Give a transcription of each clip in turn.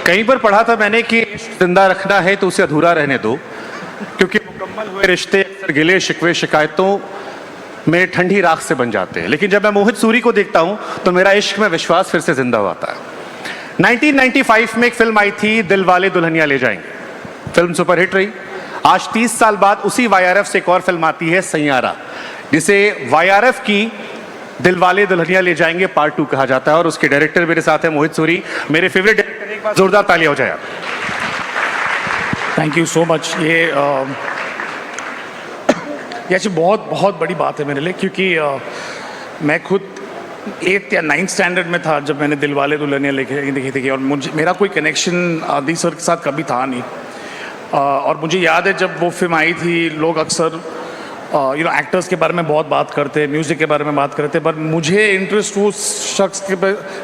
कहीं पर पढ़ा था मैंने कि जिंदा रखना है तो उसे अधूरा रहने दो, क्योंकि मुकम्मल हुए रिश्ते अक्सर गिले शिकवे शिकायतों में ठंडी राख से बन जाते हैं। लेकिन जब मैं मोहित सूरी को देखता हूं तो मेरा इश्क में विश्वास फिर से जिंदा होता है। 1995 में एक फिल्म आई थी, दिल वाले दुल्हनिया ले जाएंगे। फिल्म सुपरहिट रही। आज 30 साल बाद उसी वाईआरएफ से एक और फिल्म आती है, सैयारा, जिसे वाईआरएफ की दिल वाले दुल्हनिया ले जाएंगे पार्ट 2 कहा जाता है। और उसके डायरेक्टर मेरे साथ है मोहित सूरी, मेरे फेवरेट डायरेक्टर। एक बार जोरदार तालियां हो जाए। Thank you so much. ये अच्छी बहुत बहुत बड़ी बात है मेरे लिए, क्योंकि मैं खुद 8th या 9th स्टैंडर्ड में था जब मैंने दिल वाले दुल्हनिया लेके देखी थी, और मेरा कोई कनेक्शन आदि सर के साथ कभी था नहीं। और मुझे याद है जब वो फिल्म आई थी, लोग अक्सर एक्टर्स के बारे में बहुत बात करते हैं, म्यूज़िक के बारे में बात करते हैं, पर मुझे इंटरेस्ट वो शख्स के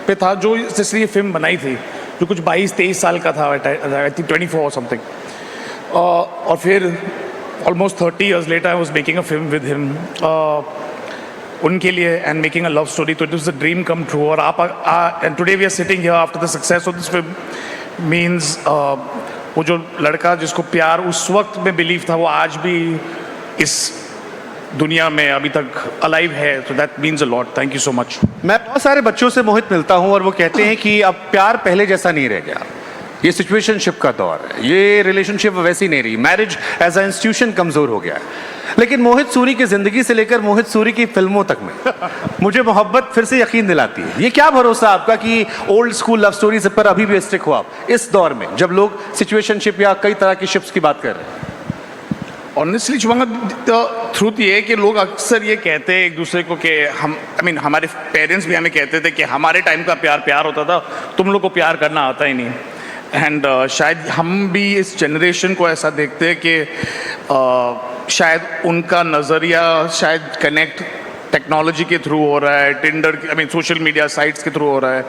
पे था जो जिसने ये फिल्म बनाई थी, जो कुछ 22-23 साल का था, आई थिंक 24 समथिंग। और फिर almost 30 years later I was making a film with him, उनके लिए, and making a love story. तो it was a dream come true. और and today we are sitting here after the success of this film means वो जो लड़का जिसको प्यार उस वक्त में बिलीव था, वो आज भी इस दुनिया में अभी तक अलाइव है। तो that means a lot. Thank you so much. मैं बहुत सारे बच्चों से मोहित मिलता हूं और वो कहते हैं कि अब प्यार पहले जैसा नहीं रह गया, ये सिचुएशनशिप का दौर है, ये रिलेशनशिप वैसी नहीं रही, मैरिज एज अ इंस्टीट्यूशन कमजोर हो गया है। लेकिन मोहित सूरी की जिंदगी से लेकर मोहित सूरी की फिल्मों तक में मुझे मोहब्बत फिर से यकीन दिलाती है। ये क्या भरोसा आपका कि ओल्ड स्कूल लव स्टोरीज पर अभी भी स्टिक हो आप इस दौर में, जब लोग सिचुएशनशिप या कई तरह की शिप्स की बात कर रहे हैं? ऑनेस्टली शुभंकर, ट्रूथ ये है कि लोग अक्सर ये कहते हैं एक दूसरे को कि हमारे पेरेंट्स भी हमें कहते थे कि हमारे टाइम का प्यार प्यार होता था, तुम लोग को प्यार करना आता ही नहीं। एंड शायद हम भी इस जनरेशन को ऐसा देखते हैं कि शायद उनका नज़रिया शायद कनेक्ट टेक्नोलॉजी के थ्रू हो रहा है, टिंडर सोशल मीडिया साइट्स के थ्रू हो रहा है।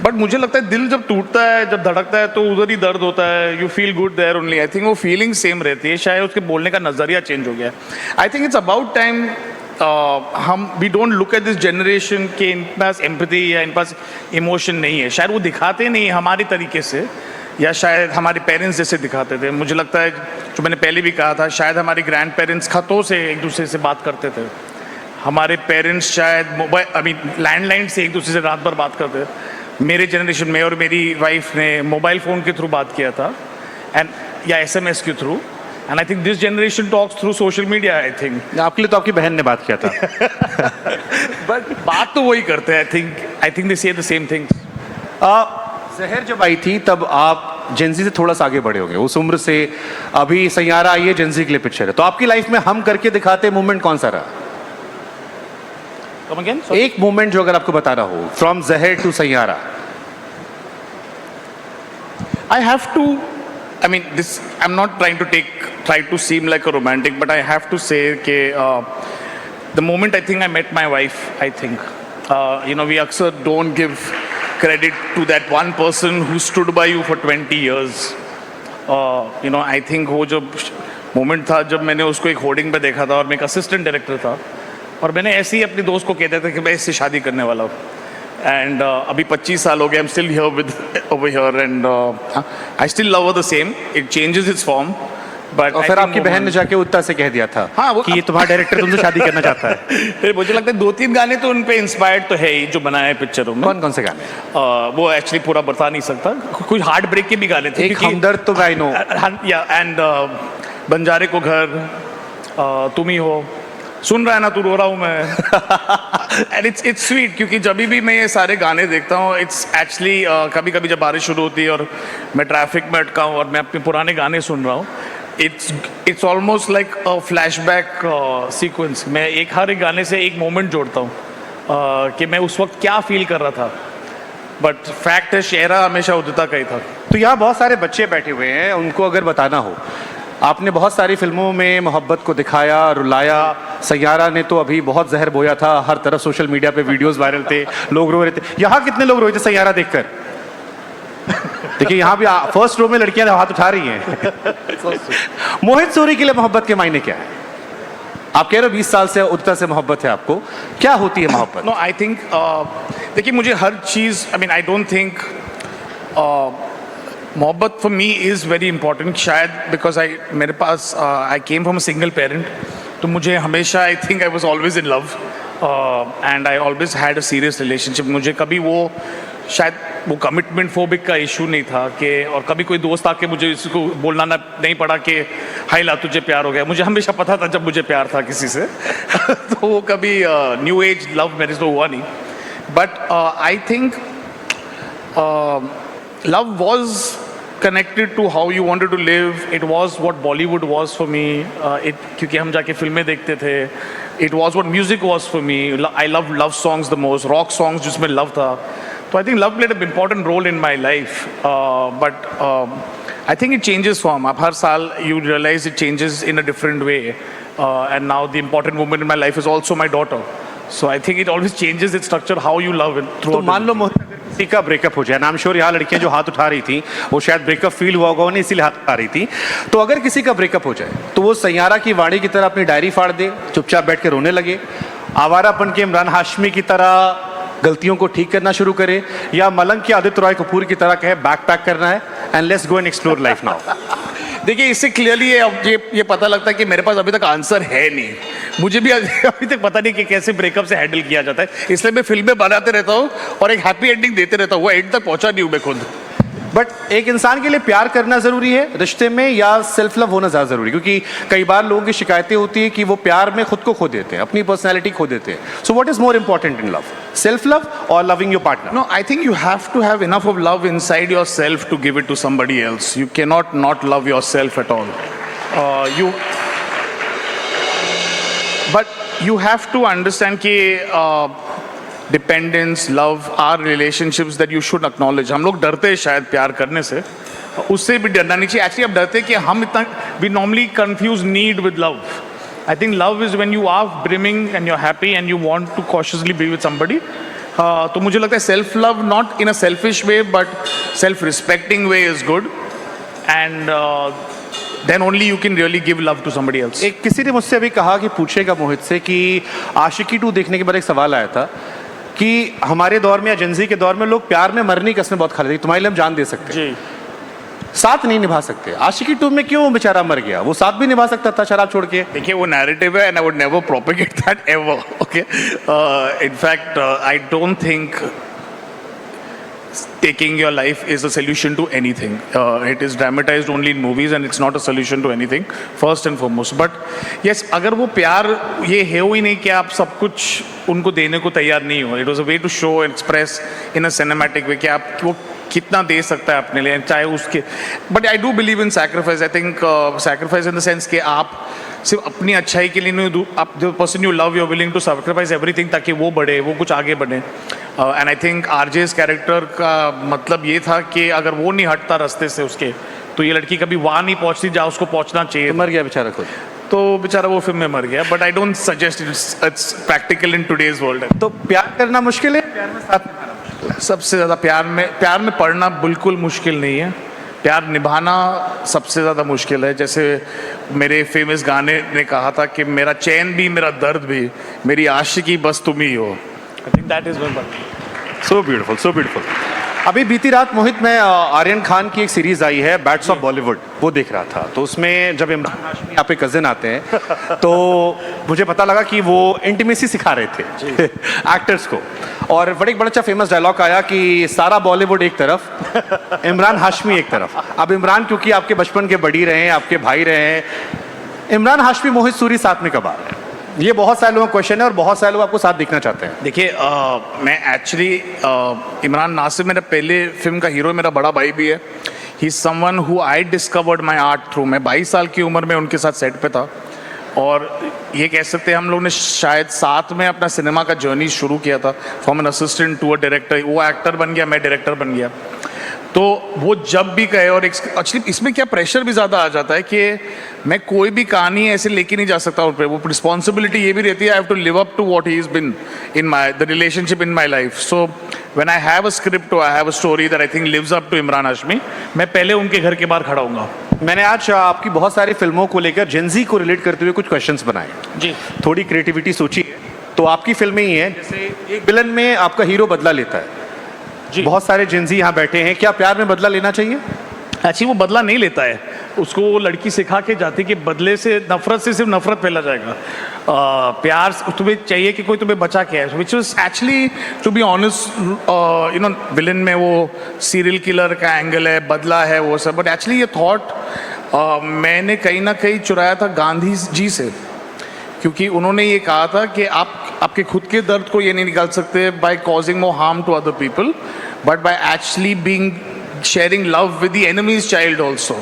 बट मुझे लगता है दिल जब टूटता है, जब धड़कता है, तो उधर ही दर्द होता है। You feel good there only. I think वो फीलिंग सेम रहती है, शायद उसके बोलने का नज़रिया चेंज हो गया। I think it's about time हम we don't look at this generation के इन पास एम्पैथी या इन पास इमोशन नहीं है। शायद वो दिखाते नहीं हमारे तरीके से, या शायद हमारे पेरेंट्स जैसे दिखाते थे। मुझे लगता है, जो मैंने पहले भी कहा था, शायद हमारे ग्रैंड पेरेंट्स खतों से एक दूसरे से बात करते थे। हमारे पेरेंट्स शायद मोबाइल लैंडलाइन से एक दूसरे से रात भर बात करते थे। मेरे जनरेशन में और मेरी वाइफ ने मोबाइल फ़ोन के थ्रू बात किया था, एंड या SMS के through. And I think this generation talks through social media. I think आपके लिए तो आपकी बहन ने बात किया था। बट बात तो वही करते हैं। आई थिंक दे से द सेम थिंग्स। जहर जब आई थी तब आप जेंजी से थोड़ा सा आगे बढ़े होंगे उस उम्र से। अभी सैयारा आई है, जेंजी के लिए पिक्चर है, तो आपकी लाइफ में हम करके दिखाते मूवमेंट कौन सा रहा? Come again? एक मूवमेंट जो अगर आपको बताना हो, from Zeher to Saiyaara. I have to, this, I'm not try to seem like a romantic, but I have to say that the moment I think I met my wife, I think, we aksar don't give credit to that one person who stood by you for 20 years. I think वो जो moment था जब मैंने उसको एक hoarding पे देखा था, और मैं एक असिस्टेंट डायरेक्टर था, और मैंने ऐसे ही अपने दोस्त को कहता था कि मैं इससे शादी करने वाला हूँ। एंड अभी 25 साल हो गए, I am still here with over here, and I still love her the same. It changes it's form, but फिर आपकी बहन ने जाके उत्ता से कह दिया था, हाँ, कि ये तुम्हारा डायरेक्टर तुमसे शादी करना चाहता है। फिर मुझे लगता है 2-3 गाने तो उन पे इंस्पायर्ड तो है ही, जो बनाए हैं पिक्चरों में। कौन कौन से गाने? वो एक्चुअली पूरा बता नहीं सकता। कुछ हार्ट ब्रेक के भी गाने थे। एक हमदर्द तो आई नो, एंड बंजारे को घर, तुम ही हो, सुन रहा है ना तू, रो रहा हूँ मैं। एंड इट्स स्वीट, क्योंकि जब भी मैं ये सारे गाने देखता हूँ, इट्स एक्चुअली कभी कभी जब बारिश शुरू होती है और मैं ट्रैफिक में अटका हूँ और मैं अपने पुराने गाने सुन रहा हूँ, it's almost like a flashback sequence. मैं हर एक गाने से एक मोमेंट जोड़ता हूँ कि मैं उस वक्त क्या फील कर रहा था। बट फैक्ट है, चेहरा हमेशा उदिता का ही था। तो यहाँ बहुत सारे बच्चे बैठे हुए हैं, उनको अगर बताना हो, आपने बहुत सारी फिल्मों में मोहब्बत को दिखाया, रुलाया। सैयारा ने तो अभी बहुत जहर बोया था, हर तरफ सोशल मीडिया पे वीडियोस वायरल थे, लोग रो रहे थे। यहाँ कितने लोग रोए थे सैयारा देखकर? देखिए यहाँ भी फर्स्ट रो में लड़कियां हाथ उठा रही हैं। मोहित सूरी के लिए मोहब्बत के मायने क्या है? आप कह रहे हो 20 साल से उदिता से मोहब्बत है आपको, क्या होती है मोहब्बत? नो, आई थिंक देखिए, मुझे हर चीज़, आई डोंट थिंक मोहब्बत for me is very important, शायद बिकॉज मेरे पास I came from a single parent, तो मुझे हमेशा I think I was always in love and I always had a serious relationship. मुझे कभी वो शायद वो कमिटमेंट फोबिक का इशू नहीं था कि, और कभी कोई दोस्त आके मुझे इसको बोलना नहीं पड़ा कि हाय ला तुझे प्यार हो गया। मुझे हमेशा पता था जब मुझे प्यार था किसी से तो वो कभी न्यू एज लव मैरिज तो हुआ नहीं। But I think love was connected to how you wanted to live. It was what Bollywood was for me. क्योंकि हम जाके फिल्में देखते थे. It was what music was for me. I love love songs the most. Rock songs जिसमें love था. So I think love played an important role in my life. But I think it changes form. अब हर साल you realize it changes in a different way. And now the important woman in my life is also my daughter. So I think it always changes its structure how you love it. तो मान लो मोहित अगर किसी का breakup हो जाए, I am sure यहाँ लड़कियां जो हाथ उठा रही थी वो शायद ब्रेकअप फील हुआ होगा उन्हें, इसीलिए हाथ उठा रही थी। तो अगर किसी का ब्रेकअप हो जाए तो वो सैयारा की वाणी की तरह अपनी डायरी फाड़ दे, चुपचाप बैठ के रोने लगे, आवारापन के इमरान हाशमी की तरह गलतियों को ठीक करना शुरू करे, या मलंग के आदित्य रॉय कपूर की तरह कहे बैक पैक करना है and let's go and explore life now. देखिए इससे क्लियरली ये पता लगता है कि मेरे पास अभी तक आंसर है नहीं। मुझे भी अभी तक पता नहीं कि कैसे ब्रेकअप से हैंडल किया जाता है, इसलिए मैं फिल्में बनाते रहता हूँ और एक हैप्पी एंडिंग देते रहता हूँ। वो एंड तक पहुंचा नहीं हूँ मैं खुद। बट एक इंसान के लिए प्यार करना जरूरी है रिश्ते में, या सेल्फ लव होना ज्यादा जरूरी? क्योंकि कई बार लोगों की शिकायतें होती है कि वो प्यार में खुद को खो देते हैं, अपनी पर्सनैलिटी खो देते हैं। So what is more important in love, self love और loving your partner? No, I think you have to have enough of love inside yourself to give it to somebody else. You cannot not love yourself at all. But you have to understand कि dependence, love or relationships that you should acknowledge. हम लोग डरते हैं शायद प्यार करने से, उससे भी डरना नहीं चाहिए। एक्चुअली अब डरते हैं कि हम इतना we normally confuse need with love. I think love is when you are brimming and you are happy and you want to consciously be with somebody. तो मुझे लगता है self love not in a selfish way but self respecting way is good, and then only you can really give love to somebody else. एक किसी ने मुझसे अभी कहा कि पूछेगा मोहित से कि आशिकी 2 देखने के बाद एक सवाल आया था कि हमारे दौर में या जेंजी के दौर में लोग प्यार में मरने की कसमें बहुत खा लेते, तुम्हारे लिए हम जान दे सकते हैं, साथ नहीं निभा सकते। आशिकी 2 में क्यों वो बेचारा मर गया? वो साथ भी निभा सकता था शराब छोड़ के। देखिए वो नैरेटिव है and I would never propagate that ever, okay? In fact I don't think taking your life is a solution to anything. It is dramatized only in movies and it's not a solution to anything, first and foremost. But yes, अगर वो प्यार ये है ही नहीं कि आप सब कुछ उनको देने को तैयार नहीं हो। It was a way to show and express in a cinematic way कि आप वो कितना दे सकता है अपने लिए, चाहे उसके। But I do believe in sacrifice. I think sacrifice in the sense कि आप सिर्फ अपनी अच्छाई के लिए नहीं, आप जो person you love you are willing to sacrifice everything ताकि वो बढ़े, वो कुछ आगे बढ़े। And I think RJ's character का मतलब ये था कि अगर वो नहीं हटता रास्ते से उसके, तो ये लड़की कभी वहाँ नहीं पहुँचती जहाँ उसको पहुँचना चाहिए। तो मर गया बेचारा खुद, तो बेचारा वो फिल्म में मर गया। But I don't suggest it's practical in today's world. तो प्यार करना मुश्किल है, प्यार में साथ निभाना मुश्किल है? सबसे ज़्यादा प्यार में पढ़ना बिल्कुल मुश्किल नहीं है, प्यार निभाना सबसे ज़्यादा मुश्किल है। जैसे मेरे फेमस गाने ने कहा था कि मेरा चैन भी मेरा दर्द भी मेरी आशिकी बस तुम ही हो। I think that is so beautiful, so beautiful. अभी बीती रात मोहित मैं आर्यन खान की एक सीरीज आई है बैट्स ऑफ बॉलीवुड, वो देख रहा था। तो उसमें जब इमरान हाशमी यहाँ पे कजिन आते हैं तो मुझे पता लगा कि वो इंटीमेसी सिखा रहे थे एक्टर्स को, और बड़ा अच्छा फेमस डायलॉग आया कि सारा बॉलीवुड एक तरफ, इमरान हाशमी एक तरफ। अब इमरान क्योंकि आपके बचपन के बड़ी रहे हैं, आपके भाई रहे हैं, इमरान हाशमी मोहित सूरी साथ में कब आ रहे हैं? ये बहुत सारे लोगों का क्वेश्चन है और बहुत सारे लोग आपको साथ देखना चाहते हैं। देखिए मैं एक्चुअली इमरान नासिर मेरा पहले फिल्म का हीरो, मेरा बड़ा भाई भी है। He is someone who I discovered my art through. मैं 22 साल की उम्र में उनके साथ सेट पे था, और ये कह सकते हैं हम लोग ने शायद साथ में अपना सिनेमा का जर्नी शुरू किया था, from an assistant to a director. वो एक्टर बन गया, मैं डायरेक्टर बन गया। तो वो जब भी कहे, और एक्चुअली इसमें क्या प्रेशर भी ज़्यादा आ जाता है कि मैं कोई भी कहानी ऐसे लेके नहीं जा सकता उन पर। वो रिस्पॉन्सिबिलिटी ये भी रहती है, I have to live up to what he is been in my the relationship in my life. So when I have a script, I have a story that I think lives up to Emraan Hashmi, मैं पहले उनके घर के बाहर खड़ा हूँगा। मैंने आज आपकी बहुत सारी फिल्मों को लेकर जेंजी को रिलेट करते हुए कुछ क्वेश्चंस बनाए जी, थोड़ी क्रिएटिविटी सोची है। तो आपकी फिल्में ही हैं, जैसे एक विलन में आपका हीरो बदला लेता है जी। बहुत सारे जेंजी यहाँ बैठे हैं, क्या प्यार में बदला लेना चाहिए? एक्चुअली वो बदला नहीं लेता है, उसको वो लड़की सिखा के जाती है कि बदले से सिर्फ नफरत फैला जाएगा, प्यार तुम्हें चाहिए कि कोई तुम्हें बचा के है, which is actually to be honest you know villain में वो सीरियल किलर का एंगल है, बदला है वो सब, बट एक्चुअली ये थॉट मैंने कहीं ना कहीं चुराया था गांधी जी से, क्योंकि उन्होंने ये कहा था कि आप आपके खुद के दर्द को ये नहीं निकाल सकते by causing more harm to other people, but by actually being sharing love with the enemies child also,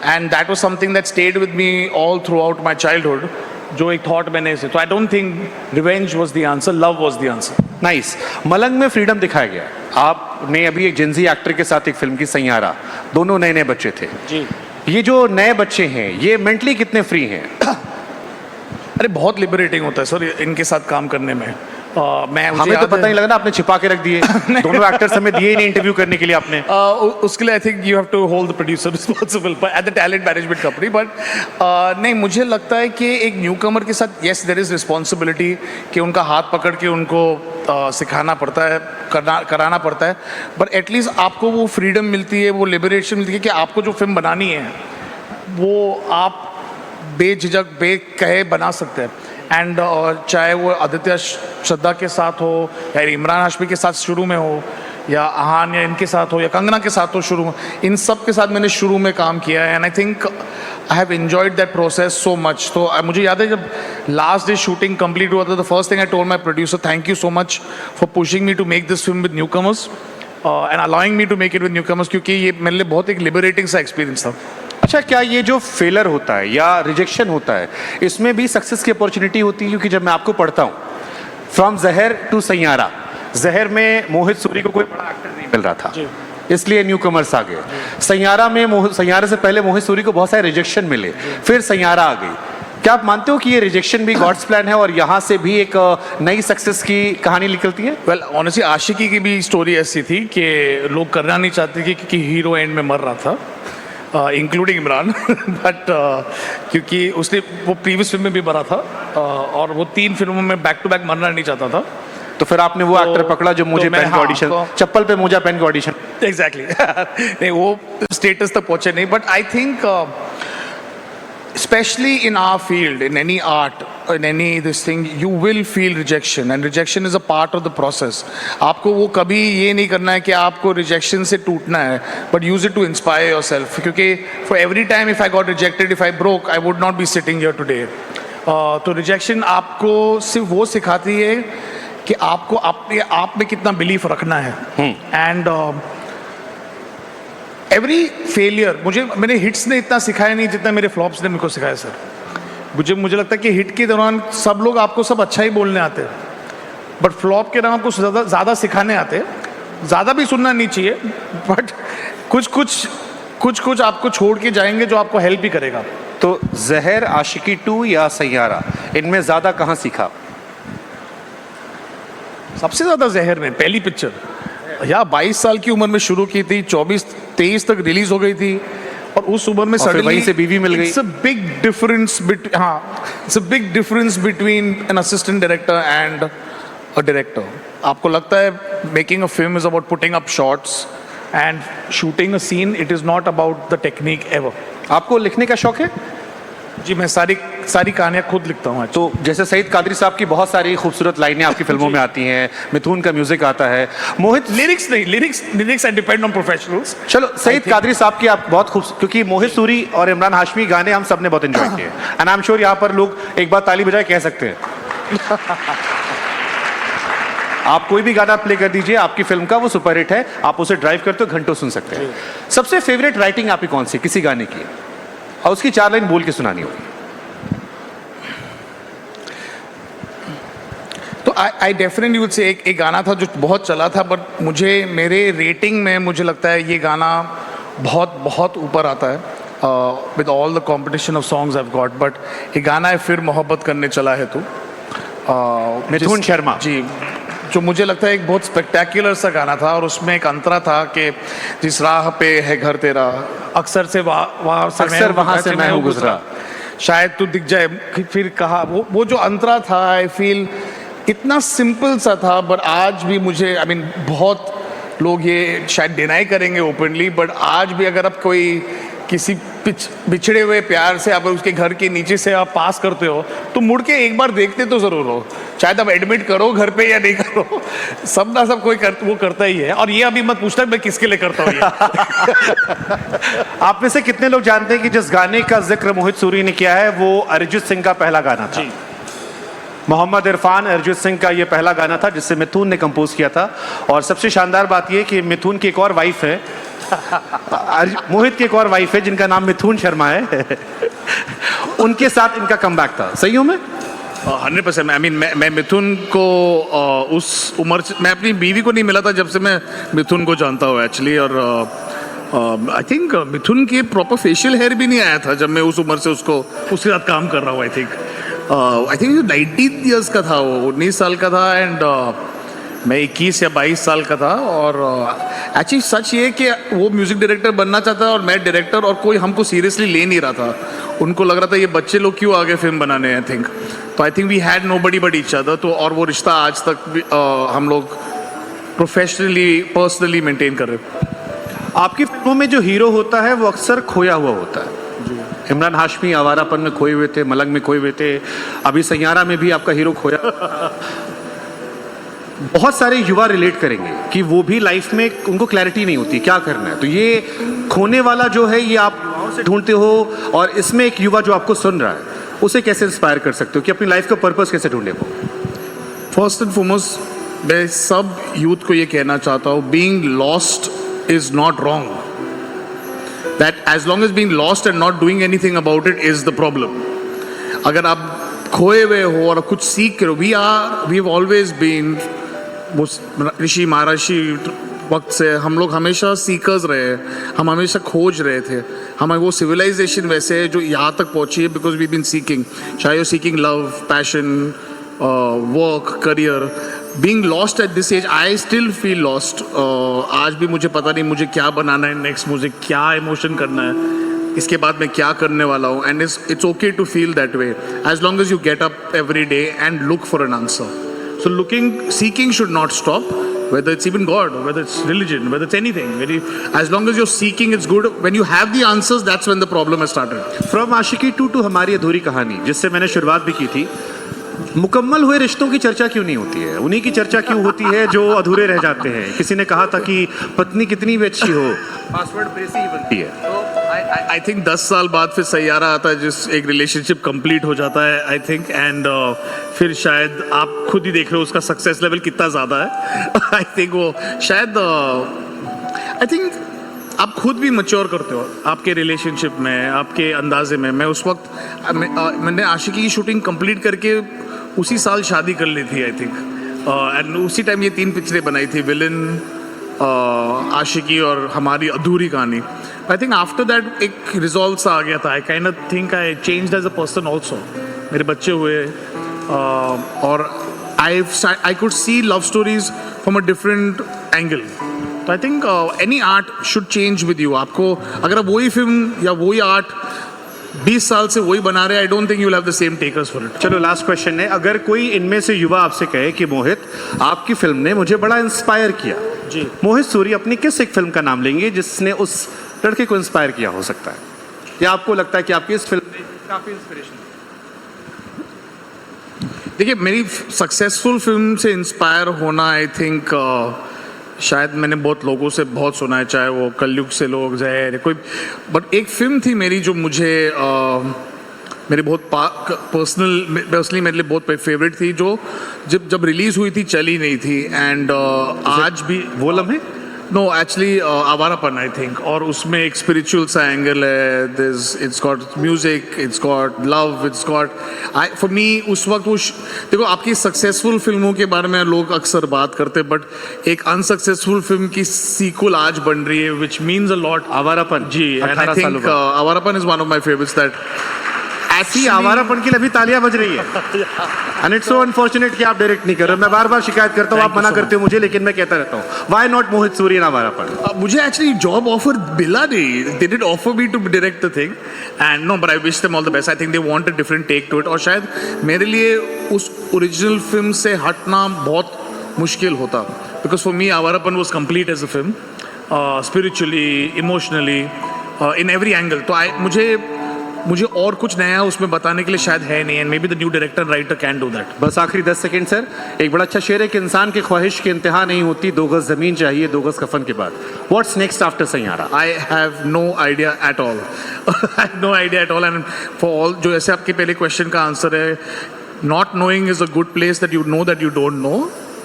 and that was something that stayed with me all throughout my childhood, जो एक thought मैंने say, तो I don't think revenge was the answer, love was the answer. Nice. Malang में freedom दिखाया गया। आपने अभी एक जिंजी एक्टर के साथ एक फिल्म की, सैयारा, दोनों नए नए बच्चे थे जी। ये जो नए बच्चे हैं ये मेंटली कितने फ्री हैं? अरे बहुत लिबरेटिंग होता है सर इनके साथ काम करने में। मैं हमें तो पता नहीं लगा ना, आपने छिपा के रख दिए दोनों एक्टर्स, हमें दिए ही नहीं इंटरव्यू करने के लिए आपने। उसके लिए I think you have to hold the producer responsible at the talent management company, but नहीं, मुझे लगता है कि एक न्यू कमर के साथ येस देयर इज रिस्पॉन्सिबिलिटी कि उनका हाथ पकड़ के उनको सिखाना पड़ता है, कराना पड़ता है, बट एटलीस्ट आपको वो फ्रीडम मिलती है, वो लिबरेशन मिलती है कि आपको जो फिल्म बनानी है वो आप बेझिझक बेकहे बना सकते हैं। एंड चाहे वो आदित्य श्रद्धा के साथ हो या इमरान हाशमी के साथ शुरू में हो, या आहान या इनके साथ हो, या कंगना के साथ हो शुरू में, इन सब के साथ मैंने शुरू में काम किया है, and I think I have enjoyed that process so much. तो मुझे याद है जब लास्ट डे शूटिंग कंप्लीट हुआ था, the first thing I told my producer, thank you so much for pushing me to make this film with newcomers and allowing me to make it with newcomers, क्योंकि ये मेरे लिए बहुत एक liberating सा experience था। अच्छा, क्या ये जो फेलर होता है या रिजेक्शन होता है इसमें भी सक्सेस की अपॉर्चुनिटी होती है? क्योंकि जब मैं आपको पढ़ता हूँ फ्रॉम जहर टू सैयारा, जहर में मोहित सूरी को कोई बड़ा एक्टर नहीं मिल रहा था, इसलिए न्यू कमर्स आ गए। सैयारा में सैयारा से पहले मोहित सूरी को बहुत सारे रिजेक्शन मिले, फिर सैयारा आ गई। क्या आप मानते हो कि ये रिजेक्शन भी गॉड्स प्लान है और यहाँ से भी एक नई सक्सेस की कहानी निकलती है? वेल ऑनेस्टली आशिकी की भी स्टोरी ऐसी थी कि लोग करना नहीं चाहते कि क्योंकि हीरो एंड में मर रहा था, इंक्लूडिंग इमरान बट क्योंकि उसने वो प्रीवियस फिल्म में भी मरा था और वो 3 फिल्मों में बैक टू बैक मरना नहीं चाहता था, तो फिर आपने वो एक्टर पकड़ा जो मुझे पहन के ऑडिशन, चप्पल पे मोजा पहन के ऑडिशन। एग्जैक्टली नहीं, वो स्टेटस तक पहुंचे नहीं, but I think especially in our field, in any art, in any this thing, you will feel rejection, and rejection is a part of the process. आपको वो कभी ये नहीं करना है कि आपको rejection से टूटना है, but use it to inspire yourself. क्योंकि for every time if I got rejected, if I broke, I would not be sitting here today. तो rejection आपको सिर्फ वो सिखाती है कि आपको अपने आप में कितना बिलीफ रखना है, and एवरी फेलियर, मैंने हिट्स ने इतना सिखाया नहीं जितना मेरे फ्लॉप्स ने मेरे को सिखाया सर। मुझे लगता है कि हिट के दौरान सब लोग आपको सब अच्छा ही बोलने आते हैं, बट फ्लॉप के दौरान आपको ज़्यादा सिखाने आते हैं। ज़्यादा भी सुनना नहीं चाहिए, बट कुछ आपको छोड़ के जाएंगे जो आपको हेल्प ही करेगा। तो जहर, आशिकी 2 या सैयारा, इनमें ज़्यादा कहाँ सीखा? सबसे ज़्यादा जहर में, पहली पिक्चर या 22 साल की उम्र में शुरू की थी, 24-23 तक रिलीज हो गई थी, और उस उम्र में सडनली वहीं से बीवी मिल गई। It's a big difference it's a big difference between an assistant director and a director. आपको लगता है making a film is about putting up shots and shooting a scene, it is not about the technique ever. आपको लिखने का शौक है? जी, मैं सारी कहानियाँ खुद लिखता हूँ। तो जैसे सईद कादरी साहब की बहुत सारी खूबसूरत लाइनें आपकी फिल्मों में आती हैं, मिथुन का म्यूजिक आता है, मोहित लिरिक्स नहीं, lyrics I depend on professionals. चलो, सईद कादरी साहब की आप बहुत खूब, क्योंकि मोहित सूरी और इमरान हाशमी गाने हम सब ने बहुत एंजॉय किए, एंड आई एम श्योर यहाँ पर लोग एक बार ताली बजाए कह सकते हैं। आप कोई भी गाना प्ले कर दीजिए आपकी फिल्म का, वो सुपर हिट है, आप उसे ड्राइव करते हो, घंटों सुन सकते हैं। सबसे फेवरेट राइटिंग आपकी कौन सी किसी गाने की, और उसकी 4 लाइन बोल के सुनानी होगी? तो आई डेफिनेटली वुड से एक गाना था जो बहुत चला था, बट मेरे रेटिंग में मुझे लगता है ये गाना बहुत ऊपर आता है with all the competition of songs I have got, but ये गाना है फिर मोहब्बत करने चला है तू, मिथुन शर्मा जी, जो मुझे लगता है एक बहुत स्पेक्टेकुलर सा गाना था, और उसमें एक अंतरा था कि जिस राह पे है घर तेरा, अक्सर वहाँ से मैं हूँ गुजरा, शायद तू दिख जाए फिर कहा, वो जो अंतरा था, आई फील इतना सिंपल सा था, बट आज भी मुझे बहुत लोग ये शायद डिनाई करेंगे ओपनली, बट आज भी अगर आप कोई किसी बिछड़े हुए प्यार से आप उसके घर के नीचे से आप पास करते हो तो मुड़ के एक बार देखते तो जरूर हो, शायद आप एडमिट करो घर पे या नहीं करो, सब ना सब कोई वो करता ही है। और ये अभी मत पूछना मैं किसके लिए करता हूँ आप में से कितने लोग जानते हैं कि जिस गाने का जिक्र मोहित सूरी ने किया है वो अरिजीत सिंह का पहला गाना था? मोहम्मद इरफान अरिजीत सिंह का ये पहला गाना था जिससे मिथुन ने कंपोज किया था। और सबसे शानदार बात ये कि मिथुन की एक और वाइफ है, मोहित की एक और वाइफ है जिनका नाम मिथुन शर्मा है उनके साथ इनका कमबैक था। सही हूं मैं? 100%। आई मीन मैं मिथुन को उस उम्र से, मैं अपनी बीवी को नहीं मिला था जब से मैं मिथुन को जानता हूँ एक्चुअली। और आई थिंक मिथुन के प्रॉपर फेशियल हेयर भी नहीं आया था जब मैं उस उम्र से उसके साथ काम कर रहा हूँ। आई थिंक 19 ईयर्स का था, वो 19 साल का था, एंड मैं 21 या 22 साल का था। और एक्चुअली सच ये कि वो म्यूजिक डायरेक्टर बनना चाहता और मैं डायरेक्टर, और कोई हमको सीरियसली ले नहीं रहा था। उनको लग रहा था ये बच्चे लोग क्यों आगे फिल्म बनाने हैं। I think we had nobody but each other. तो और वो रिश्ता आज तक भी, हम लोग प्रोफेशनली पर्सनली मेंटेन कर रहे हैं। आपकी फिल्मों में जो हीरो होता है वो अक्सर खोया हुआ होता है। इमरान हाशमी आवारापन में खोए हुए थे, मलंग में खोए हुए थे, अभी सैयारा में भी आपका हीरो खोया। बहुत सारे युवा रिलेट करेंगे कि वो भी लाइफ में उनको क्लैरिटी नहीं होती क्या करना है। तो ये खोने वाला जो है ये आप युवाओं से ढूंढते हो, और इसमें एक युवा जो आपको सुन रहा है उसे कैसे इंस्पायर कर सकते हो कि अपनी लाइफ का पर्पस कैसे ढूंढे वो? फर्स्ट एंड फॉरमोस्ट मैं सब यूथ को ये कहना चाहता हूँ, being lost is not wrong. That as long as being lost and not doing anything about it is the problem. अगर आप खोए हुए हो और कुछ सीख रहे हो, वी हैव ऑलवेज बीन, ऋषि महर्षि वक्त से हम लोग हमेशा सीकर्स रहे, हम हमेशा खोज रहे थे। हमें वो सिविलाइजेशन वैसे है जो यहाँ तक पहुँची है बिकॉज वी बीन सीकिंग, चाहे you seeking love, passion, work, career. Being lost at this age, I still feel lost. आज भी मुझे पता नहीं मुझे क्या बनाना है नेक्स्ट, मुझे क्या इमोशन करना है, इसके बाद मैं क्या करने वाला हूँ। And it's okay to feel that way as long as you get up every day and look for an answer. So seeking should not stop, whether it's even God, or whether it's religion, whether it's anything. As long as you're seeking, it's good. When you have the answers, that's when the problem has started. From Aashiqui 2 to हमारी अधूरी कहानी, जिससे मैंने शुरुआत भी की थी, मुकम्मल हुए रिश्तों की चर्चा क्यों नहीं होती है? उन्हीं की चर्चा क्यों होती है जो अधूरे रह जाते हैं? किसी ने कहा था कि पत्नी कितनी भी अच्छी हो, पासवर्ड प्रेसी ही बनती है। आई थिंक 10 साल बाद फिर सैयारा आता है, जिस एक रिलेशनशिप कंप्लीट हो जाता है आई थिंक, एंड फिर शायद आप खुद ही देख रहे हो उसका सक्सेस लेवल कितना ज़्यादा है। आई थिंक वो शायद आई थिंक आप खुद भी मैच्योर करते हो आपके रिलेशनशिप में, आपके अंदाजे में। मैं उस वक्त मैंने आशिकी की शूटिंग कंप्लीट करके उसी साल शादी कर ली थी आई थिंक, एंड उसी टाइम ये 3 पिक्चरें बनाई थी, विलन, आशिकी और हमारी अधूरी कहानी। आई थिंक आफ्टर दैट एक रिजॉल्व सा आ गया था। I kind of think I changed as a person also. मेरे बच्चे हुए, और I could see love stories from a different angle. तो I think any art should change with you. आपको अगर आप वही फिल्म या वही आर्ट 20 साल से वही बना रहे, आई don't think you will have the same takers for it. चलो लास्ट क्वेश्चन है, अगर कोई इनमें से युवा आपसे कहे कि मोहित आपकी फिल्म ने मुझे बड़ा इंस्पायर किया, जी, मोहित सूरी अपनी किस एक फिल्म का नाम लेंगे जिसने उस लड़के को इंस्पायर किया हो सकता है, या आपको लगता है कि आपकी इस फिल्म ने काफी इंस्पिरेशन? देखिए, मेरी सक्सेसफुल फिल्म से इंस्पायर होना आई थिंक शायद मैंने बहुत लोगों से बहुत सुना है, चाहे वो कलयुग से लोग जहर कोई, बट एक फिल्म थी मेरी जो मुझे मेरे बहुत पर्सनली मेरे लिए बहुत फेवरेट थी, जो जब रिलीज हुई थी चली नहीं थी, एंड आज भी वो लम्हे। No actually Awarapan I think, और उसमें एक स्पिरिचुअल सा एंगल है, it's got music, it's got love, it's got for me उस वक्त वो देखो, आपकी सक्सेसफुल फिल्मों के बारे में लोग अक्सर बात करते हैं, बट एक अनसक्सेसफुल फिल्म की सीक्वल आज बन रही है which means a lot. Awarapan, जी, and I think Awarapan is one of my favourites that ऐसी आवारापन के लिए अभी तालियां बज रही है। एंड इट्स सो अनफॉर्चुनेट कि आप डायरेक्ट नहीं कर रहे हो। मैं बार बार शिकायत करता हूँ, आप मना करते हो मुझे, लेकिन मैं कहता रहता हूँ why not Mohit Suri in Awarapan. मुझे एक्चुअली जॉब ऑफर मिला नहीं, they did offer me to direct the thing, and no but I wish them all the best. I think they want a different take to it, और शायद मेरे लिए उस original film से हटना बहुत मुश्किल होता, because for me Awarapan was complete as a film, spiritually, emotionally, in every angle. तो मुझे और कुछ नया उसमें बताने के लिए शायद है नहीं, and may be the new director writer can do that. बस आखिरी 10 सेकंड सर. एक बड़ा अच्छा शेर है कि इंसान की ख्वाहिश की इंतहा नहीं होती, 2 गज जमीन चाहिए 2 गज कफन के बाद. What's next after Saiyaara? I have no idea at all. I have no idea at all. And for all, जो ऐसे आपके पहले क्वेश्चन का आंसर है, not knowing is a good place that you don't know.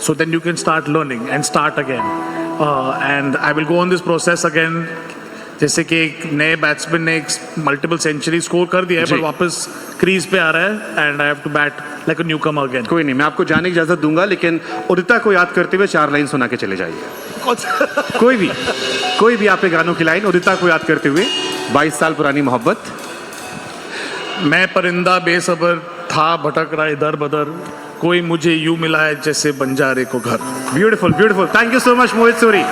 So then you can start learning and start again. And I will go on this process again. जैसे कि एक नए बैट्समैन ने मल्टीपल सेंचुरी स्कोर कर दिया है, जी. पर वापस क्रीज पे आ रहा है, and I have to bat like a newcomer again. कोई नहीं, मैं आपको जाने की इजाजत दूंगा, लेकिन उदिता को याद करते हुए 4 लाइन सुना के चले जाइए. कोई भी आपके गानों की लाइन उदिता को याद करते हुए. 22 साल पुरानी मोहब्बत. मैं परिंदा बेसबर था, भटक रहा इधर बदर, कोई मुझे यूं मिला है जैसे बंजारे को घर. Beautiful. Thank you so much Mohit Suri.